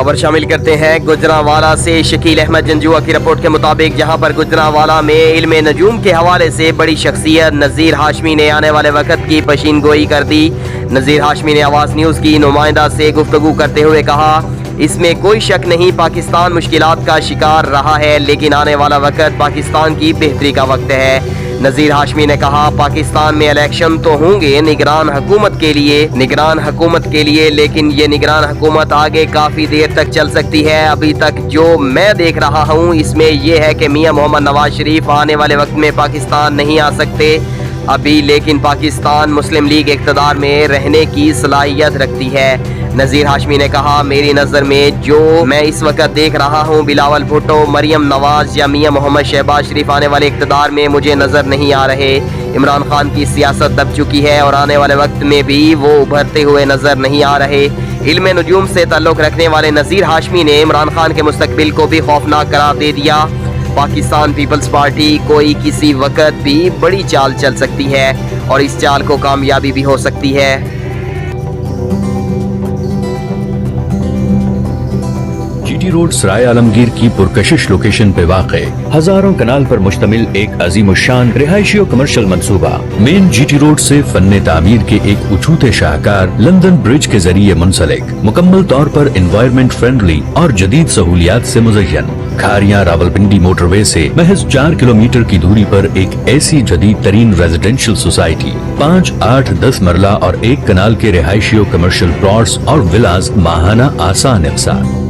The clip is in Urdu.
خبر شامل کرتے ہیں گجرانوالہ سے۔ شکیل احمد جنجوعہ کی رپورٹ کے مطابق جہاں پر گجرانوالہ میں علم نجوم کے حوالے سے بڑی شخصیت نذیر ہاشمی نے آنے والے وقت کی پیشین گوئی کر دی۔ نذیر ہاشمی نے آواز نیوز کی نمائندہ سے گفتگو کرتے ہوئے کہا، اس میں کوئی شک نہیں پاکستان مشکلات کا شکار رہا ہے، لیکن آنے والا وقت پاکستان کی بہتری کا وقت ہے۔ نذیر ہاشمی نے کہا، پاکستان میں الیکشن تو ہوں گے نگران حکومت کے لیے، لیکن یہ نگران حکومت آگے کافی دیر تک چل سکتی ہے۔ ابھی تک جو میں دیکھ رہا ہوں اس میں یہ ہے کہ میاں محمد نواز شریف آنے والے وقت میں پاکستان نہیں آ سکتے ابھی، لیکن پاکستان مسلم لیگ اقتدار میں رہنے کی صلاحیت رکھتی ہے۔ نذیر ہاشمی نے کہا، میری نظر میں جو میں اس وقت دیکھ رہا ہوں بلاول بھٹو، مریم نواز یا میاں محمد شہباز شریف آنے والے اقتدار میں مجھے نظر نہیں آ رہے۔ عمران خان کی سیاست دب چکی ہے اور آنے والے وقت میں بھی وہ ابھرتے ہوئے نظر نہیں آ رہے۔ علم نجوم سے تعلق رکھنے والے نذیر ہاشمی نے عمران خان کے مستقبل کو بھی خوفناک قرار دے دیا۔ پاکستان پیپلز پارٹی کوئی کسی وقت بھی بڑی چال چل سکتی ہے اور اس چال کو کامیابی بھی ہو سکتی ہے۔ جی ٹی روڈ سرائے عالمگیر کی پرکشش لوکیشن پہ واقع ہزاروں کنال پر مشتمل ایک عظیم الشان رہائشی و کمرشل منصوبہ مین جی ٹی روڈ سے فن تعمیر کے ایک اچھوتے شاہکار لندن برج کے ذریعے منسلک، مکمل طور پر انوائرمنٹ فرینڈلی اور جدید سہولیات سے مزین۔ کھاریاں راولپنڈی موٹر وے سے محض 4 کلومیٹر کی دوری پر ایک ایسی جدید ترین ریزیڈینشل سوسائٹی، 5، 8، 10 مرلہ اور 1 کنال کے رہائشی و کمرشل پلاٹس اور ولاز، ماہانہ آسان اقساط۔